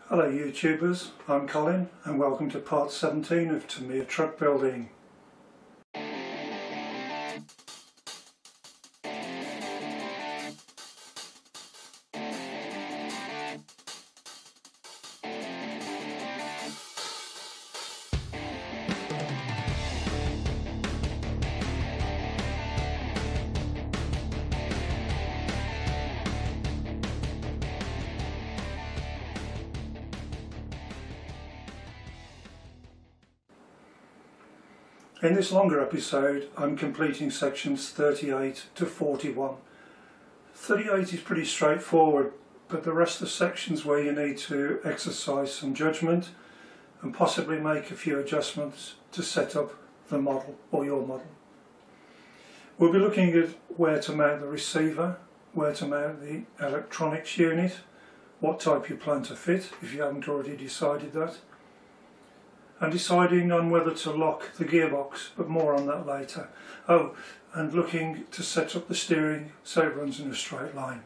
Hello YouTubers, I'm Colin and welcome to part 17 of TamiyaTruckBuilding. In this longer episode I'm completing sections 38 to 41. 38 is pretty straightforward, but the rest are sections where you need to exercise some judgment and possibly make a few adjustments to set up the model or your model. We'll be looking at where to mount the receiver, where to mount the electronics unit, what type you plan to fit if you haven't already decided that, and deciding on whether to lock the gearbox, but more on that later. Oh, and looking to set up the steering so it runs in a straight line.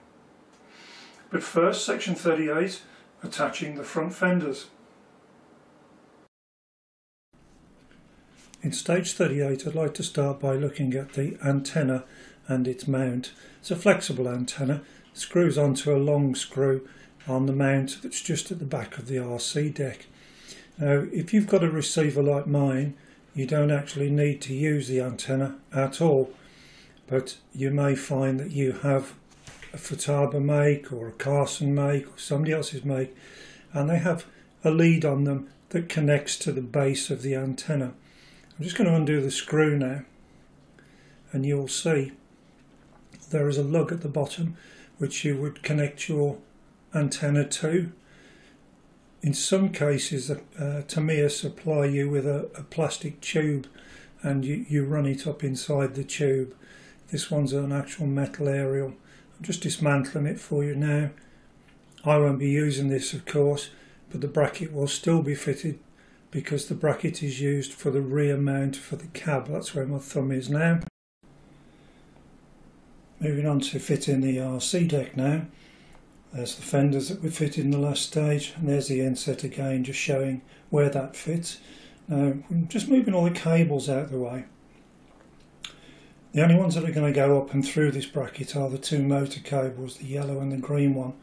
But first, section 38, attaching the front fenders. In stage 38 I'd like to start by looking at the antenna and its mount. It's a flexible antenna, it screws onto a long screw on the mount that's just at the back of the RC deck. Now, if you've got a receiver like mine, you don't actually need to use the antenna at all, but you may find that you have a Futaba make or a Carson make or somebody else's make, and they have a lead on them that connects to the base of the antenna. I'm just going to undo the screw now, and you'll see there is a lug at the bottom which you would connect your antenna to. In some cases Tamiya supply you with a plastic tube and you run it up inside the tube. This one's an actual metal aerial. I'm just dismantling it for you now. I won't be using this of course, but the bracket will still be fitted because the bracket is used for the rear mount for the cab. That's where my thumb is now. Moving on to fitting the RC deck now. There's the fenders that we fitted in the last stage, and there's the inset again, just showing where that fits. Now I'm just moving all the cables out of the way. The only ones that are going to go up and through this bracket are the two motor cables, the yellow and the green one.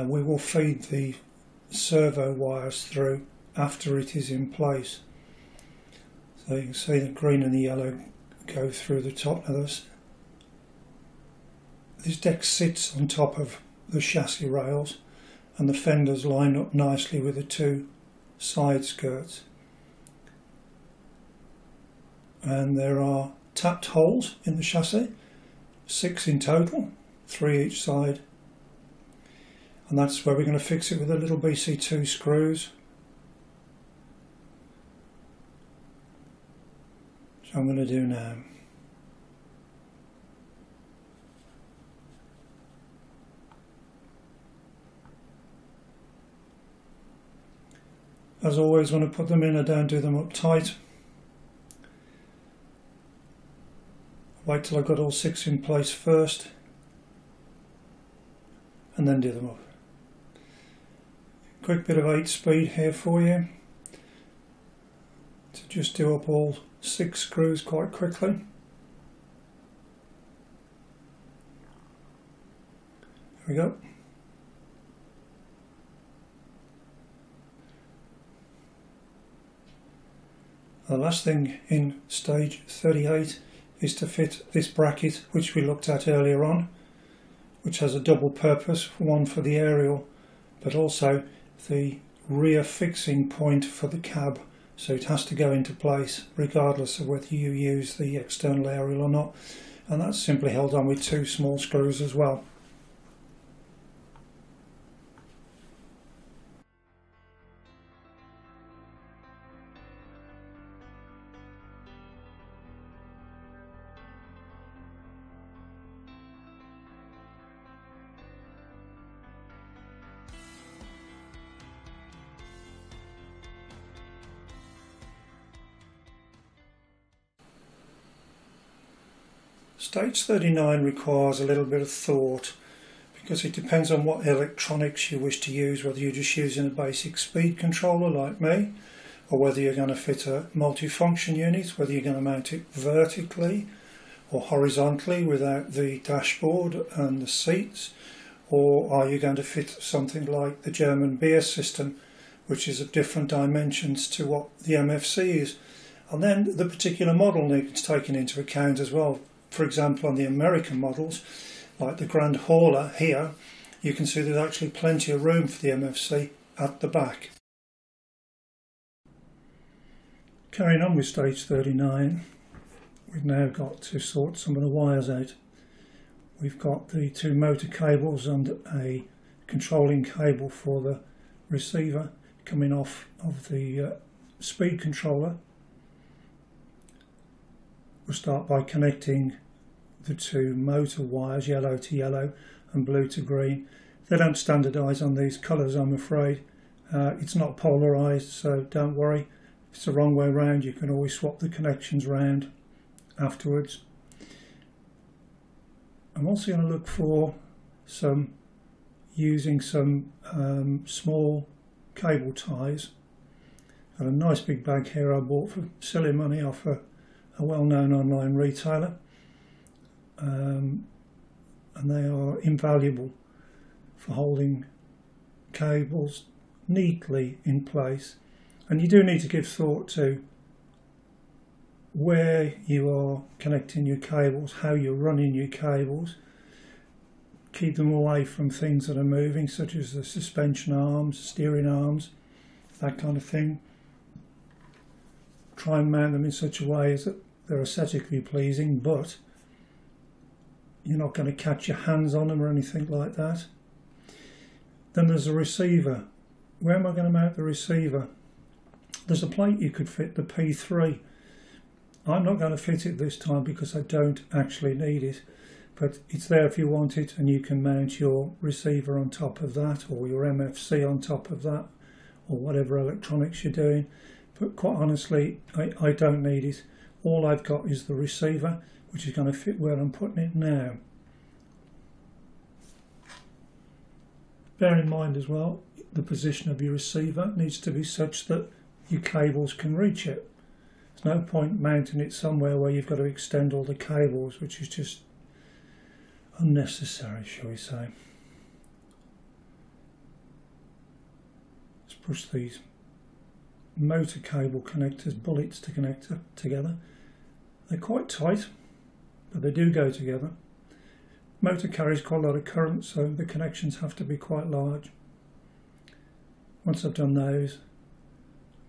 We will feed the servo wires through after it is in place. So you can see the green and the yellow go through the top of this. This deck sits on top of the chassis rails, and the fenders line up nicely with the two side skirts, and there are tapped holes in the chassis, 6 in total, 3 each side, and that's where we're going to fix it with the little BC2 screws. So I'm going to do now. As always, when I put them in, I don't do them up tight. Wait till I've got all 6 in place first, and then do them up. Quick bit of 8 speed here for you, to just do up all 6 screws quite quickly. There we go. The last thing in stage 38 is to fit this bracket which we looked at earlier on, which has a double purpose, one for the aerial but also the rear fixing point for the cab, so it has to go into place regardless of whether you use the external aerial or not, and that's simply held on with 2 small screws as well. Stage 39 requires a little bit of thought because it depends on what electronics you wish to use, whether you're just using a basic speed controller like me, or whether you're going to fit a multifunction unit, whether you're going to mount it vertically or horizontally without the dashboard and the seats, or are you going to fit something like the German beer system, which is of different dimensions to what the MFC is. And then the particular model needs taken into account as well. For example, on the American models, like the Grand Hauler here, you can see there's actually plenty of room for the MFC at the back. Carrying on with stage 39, we've now got to sort some of the wires out. We've got the two motor cables and a controlling cable for the receiver coming off of the speed controller. We'll start by connecting the two motor wires, yellow to yellow and blue to green. They don't standardise on these colours, I'm afraid. It's not polarised, so don't worry. If it's the wrong way round, you can always swap the connections round afterwards. I'm also going to look for using some small cable ties. Got a nice big bag here I bought for silly money off a well-known online retailer, and they are invaluable for holding cables neatly in place. And you do need to give thought to where you are connecting your cables, how you're running your cables. Keep them away from things that are moving, such as the suspension arms, steering arms, that kind of thing. Try and mount them in such a way as that they're aesthetically pleasing, but you're not going to catch your hands on them or anything like that. Then there's a receiver. Where am I going to mount the receiver? There's a plate you could fit, the P3. I'm not going to fit it this time because I don't actually need it, but it's there if you want it, and you can mount your receiver on top of that, or your MFC on top of that, or whatever electronics you're doing. But quite honestly, I don't need it. All I've got is the receiver, which is going to fit where I'm putting it now. Bear in mind as well, the position of your receiver needs to be such that your cables can reach it. There's no point mounting it somewhere where you've got to extend all the cables, which is just unnecessary, shall we say. Let's push these motor cable connectors, bullets to connect together. They're quite tight, but they do go together. Motor carries quite a lot of current, so the connections have to be quite large. Once I've done those,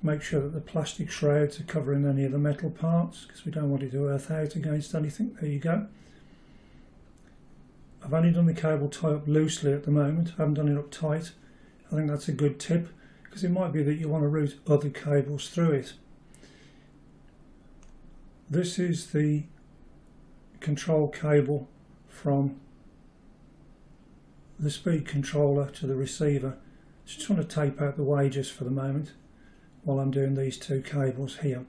make sure that the plastic shrouds are covering any of the metal parts, because we don't want it to earth out against anything. There you go. I've only done the cable tie up loosely at the moment. I haven't done it up tight. I think that's a good tip, because it might be that you want to route other cables through it. This is the control cable from the speed controller to the receiver. Just want to tape out the way just for the moment while I'm doing these two cables here.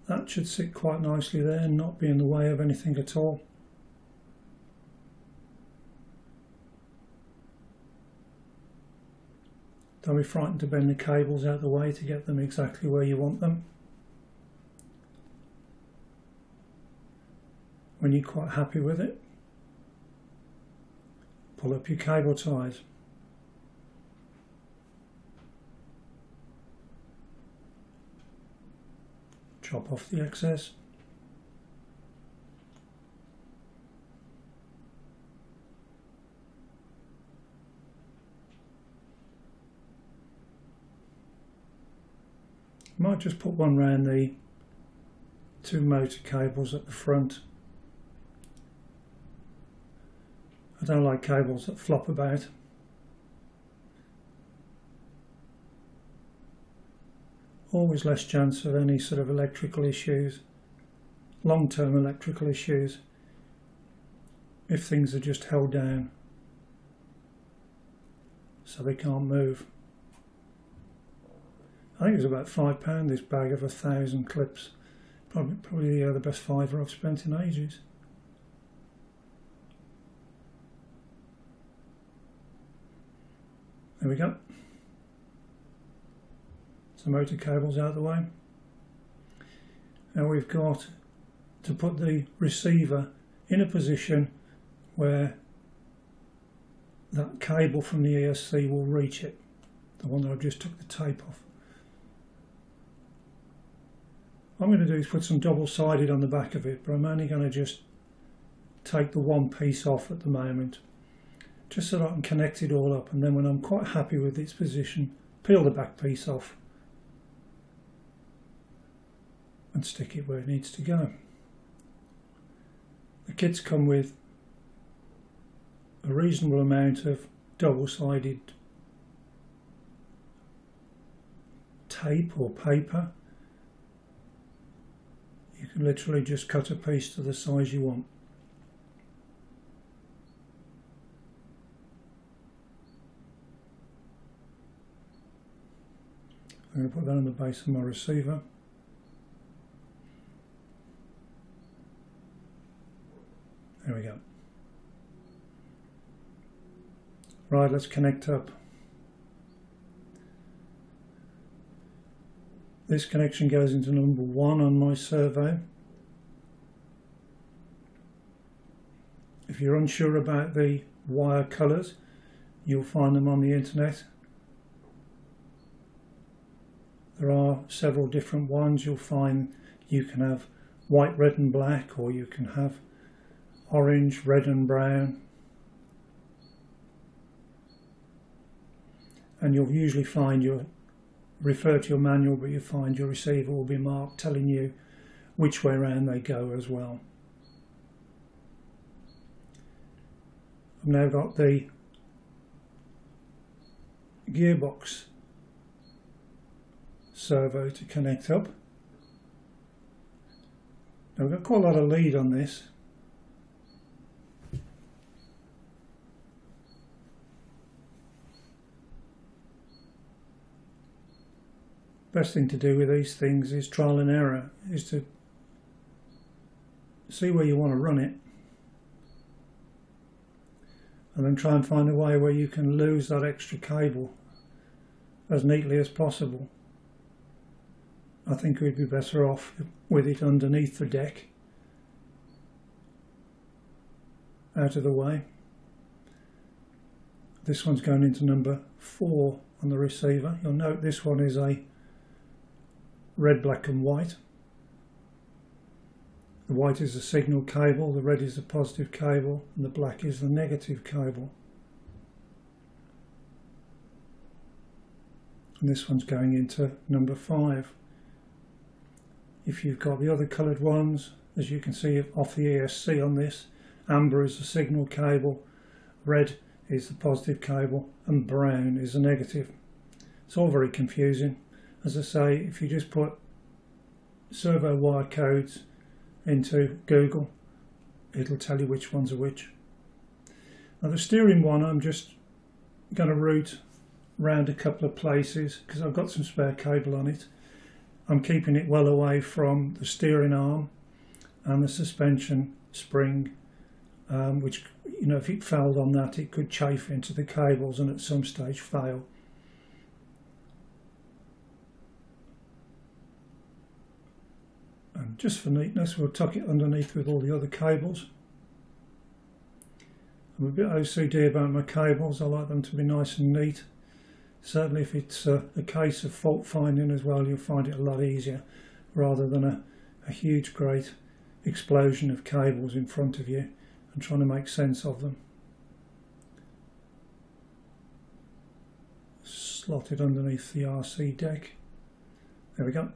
That should sit quite nicely there and not be in the way of anything at all. Don't be frightened to bend the cables out of the way to get them exactly where you want them. When you're quite happy with it, pull up your cable ties. Chop off the excess. Might just put one round the two motor cables at the front. I don't like cables that flop about. Always less chance of any sort of electrical issues, long-term electrical issues, if things are just held down so they can't move. I think it was about £5 this bag of 1,000 clips. Probably the best fiver I've spent in ages. There we go. So motor cable's out of the way. Now we've got to put the receiver in a position where that cable from the ESC will reach it, the one that I've just took the tape off. What I'm going to do is put some double-sided on the back of it, but I'm only going to just take the one piece off at the moment, just so that I can connect it all up, and then when I'm quite happy with its position, peel the back piece off and stick it where it needs to go. The kits come with a reasonable amount of double-sided tape or paper. You can literally just cut a piece to the size you want. I'm going to put that on the base of my receiver. There we go. Right, let's connect up. This connection goes into number 1 on my servo. If you're unsure about the wire colours, you'll find them on the internet. There are several different ones. You'll find you can have white, red and black, or you can have orange, red and brown. And you'll usually find you'll refer to your manual, but you find your receiver will be marked telling you which way around they go as well. I've now got the gearbox servo to connect up. Now we've got quite a lot of lead on this. Best thing to do with these things is trial and error, is to see where you want to run it and then try and find a way where you can lose that extra cable as neatly as possible. I think we'd be better off with it underneath the deck, out of the way. This one's going into number 4 on the receiver. You'll note this one is a red, black and white. The white is the signal cable, the red is the positive cable, and the black is the negative cable. And this one's going into number 5. If you've got the other coloured ones, as you can see off the ESC on this, amber is the signal cable, red is the positive cable, and brown is the negative. It's all very confusing. As I say, if you just put servo wire codes into Google, it'll tell you which ones are which. Now the steering one, I'm just going to route round a couple of places because I've got some spare cable on it. I'm keeping it well away from the steering arm and the suspension spring, which, you know, if it fouled on that, it could chafe into the cables and at some stage fail. And just for neatness, we'll tuck it underneath with all the other cables. I'm a bit OCD about my cables. I like them to be nice and neat. Certainly if it's a case of fault finding as well, you'll find it a lot easier rather than a huge great explosion of cables in front of you and trying to make sense of them. Slotted underneath the RC deck. There we go.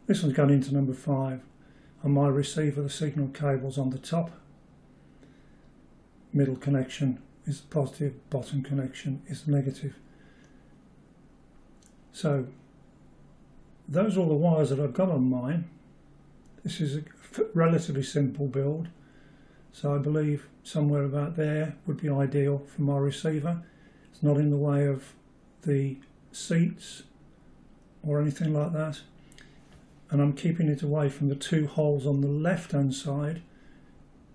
This one's going into number 5. On my receiver, the signal cable's on the top. Middle connection is the positive, bottom connection is the negative. So those are all the wires that I've got on mine. This is a relatively simple build, so I believe somewhere about there would be ideal for my receiver. It's not in the way of the seats or anything like that, and I'm keeping it away from the 2 holes on the left hand side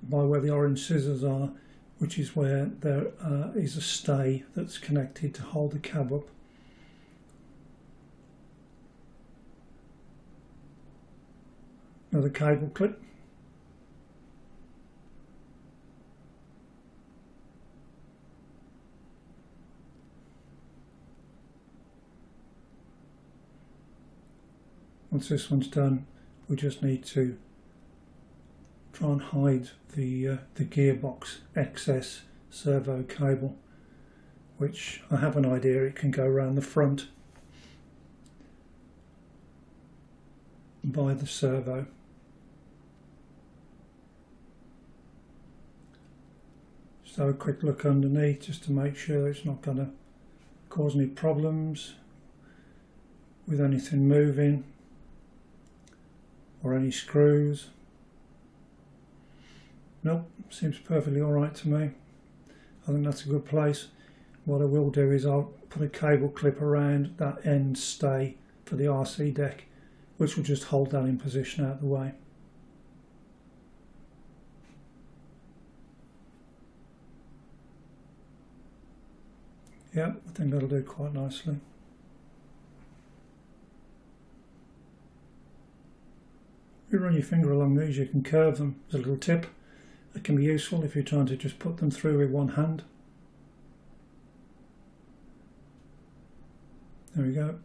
by where the orange scissors are which is where there is a stay that's connected to hold the cab up. Another cable clip. Once this one's done, we just need to try and hide the gearbox excess servo cable, which I have an idea it can go around the front by the servo. Just have a quick look underneath just to make sure it's not going to cause any problems with anything moving or any screws. Nope, seems perfectly alright to me. I think that's a good place. What I will do is I'll put a cable clip around that end stay for the RC deck, which will just hold that in position out of the way. Yeah, I think that'll do quite nicely. If you run your finger along these, you can curve them. There's a little tip that can be useful if you're trying to just put them through with one hand. There we go,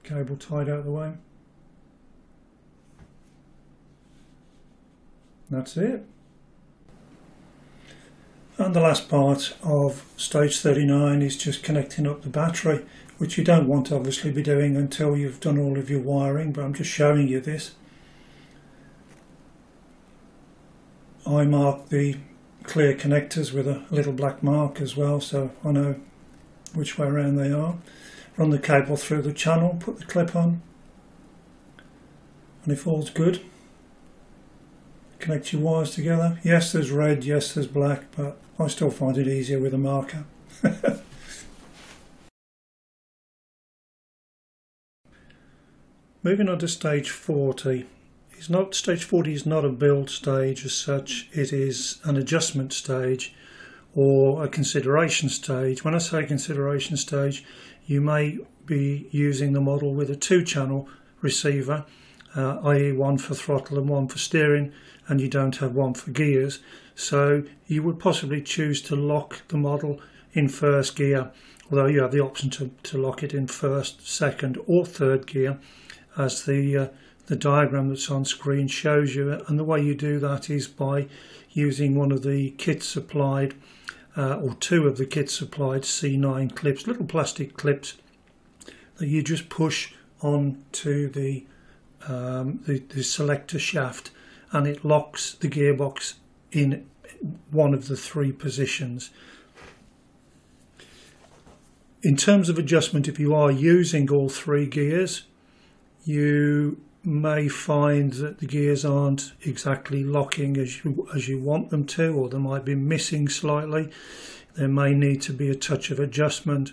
cable tied out of the way. That's it. And the last part of stage 39 is just connecting up the battery, which you don't want to obviously be doing until you've done all of your wiring, but I'm just showing you this. I mark the clear connectors with a little black mark as well, so I know which way around they are. Run the cable through the channel, put the clip on, and if all's good, connect your wires together. Yes, there's red, yes, there's black, but I still find it easier with a marker. Moving on to stage 40. Stage 40 is not a build stage as such, it is an adjustment stage or a consideration stage. When I say consideration stage, you may be using the model with a 2-channel receiver, i.e. one for throttle and one for steering, and you don't have one for gears. So you would possibly choose to lock the model in first gear, although you have the option to lock it in first, second or third gear, as the diagram that's on screen shows you. And the way you do that is by using one of the kit supplied or 2 of the kit supplied C9 clips, little plastic clips that you just push onto the selector shaft, and it locks the gearbox in one of the 3 positions. In terms of adjustment, if you are using all 3 gears, you may find that the gears aren't exactly locking as you want them to, or they might be missing slightly. There may need to be a touch of adjustment,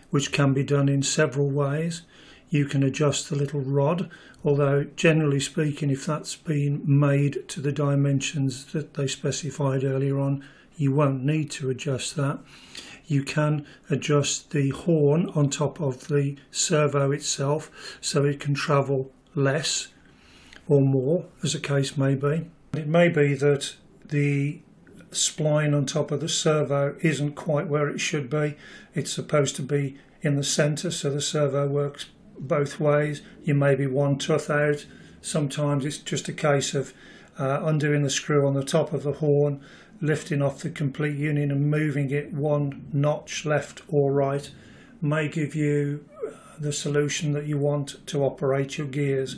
which can be done in several ways. You can adjust the little rod, although generally speaking, if that's been made to the dimensions that they specified earlier on, you won't need to adjust that. You can adjust the horn on top of the servo itself so it can travel less or more, as the case may be. It may be that the spline on top of the servo isn't quite where it should be. It's supposed to be in the centre, so the servo works both ways. You may be one tooth out. Sometimes it's just a case of undoing the screw on the top of the horn, lifting off the complete unit and moving it 1 notch left or right may give you the solution that you want to operate your gears.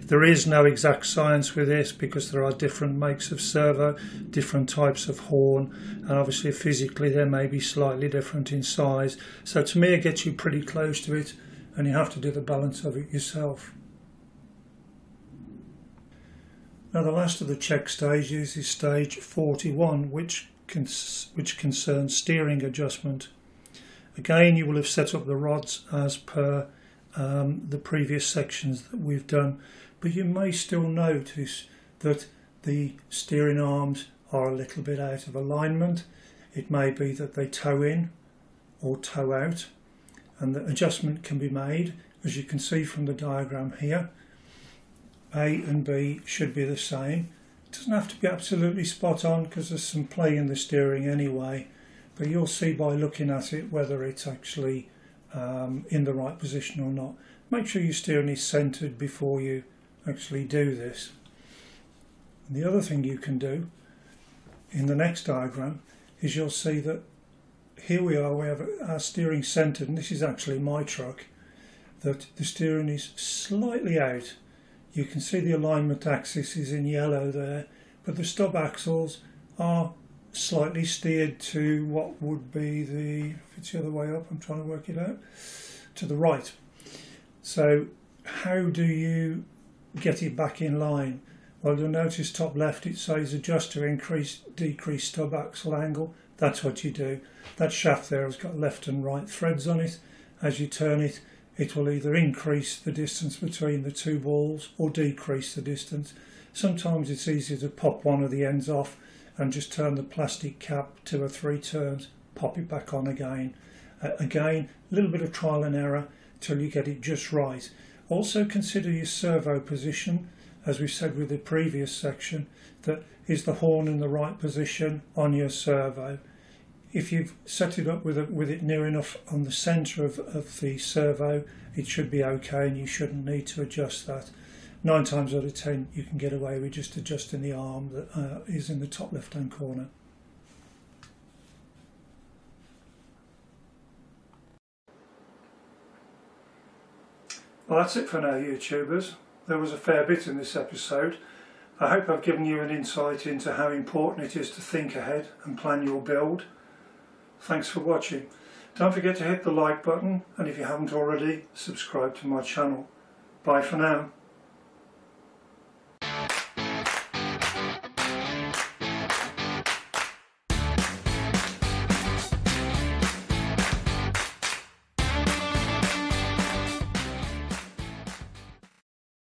There is no exact science with this because there are different makes of servo, different types of horn, and obviously physically they may be slightly different in size. So to me it gets you pretty close to it, and you have to do the balance of it yourself. Now the last of the check stages is stage 41, which concerns steering adjustment. Again, you will have set up the rods as per the previous sections that we've done, but you may still notice that the steering arms are a little bit out of alignment. It may be that they toe in or toe out, and the adjustment can be made, as you can see from the diagram here. A and B should be the same. It doesn't have to be absolutely spot on because there's some play in the steering anyway, but you'll see by looking at it whether it's actually in the right position or not. Make sure your steering is centered before you actually do this. And the other thing you can do in the next diagram is you'll see that here we have our steering centered, and this is actually my truck, that the steering is slightly out. You can see the alignment axis is in yellow there, but the stub axles are slightly steered to what would be the, if it's the other way up, I'm trying to work it out, to the right. So how do you get it back in line? Well, you'll notice top left it says adjust to increase, decrease stub axle angle. That's what you do. That shaft there has got left and right threads on it. As you turn it, it will either increase the distance between the two balls or decrease the distance. Sometimes it's easier to pop one of the ends off and just turn the plastic cap 2 or 3 turns, pop it back on again. Again, a little bit of trial and error till you get it just right. Also consider your servo position, as we said with the previous section, that is the horn in the right position on your servo. If you've set it up with it near enough on the centre of the servo, it should be okay and you shouldn't need to adjust that. 9 times out of 10 you can get away with just adjusting the arm that is in the top left hand corner. Well, that's it for now, YouTubers. There was a fair bit in this episode. I hope I've given you an insight into how important it is to think ahead and plan your build. Thanks for watching. Don't forget to hit the like button, and if you haven't already, subscribe to my channel. Bye for now.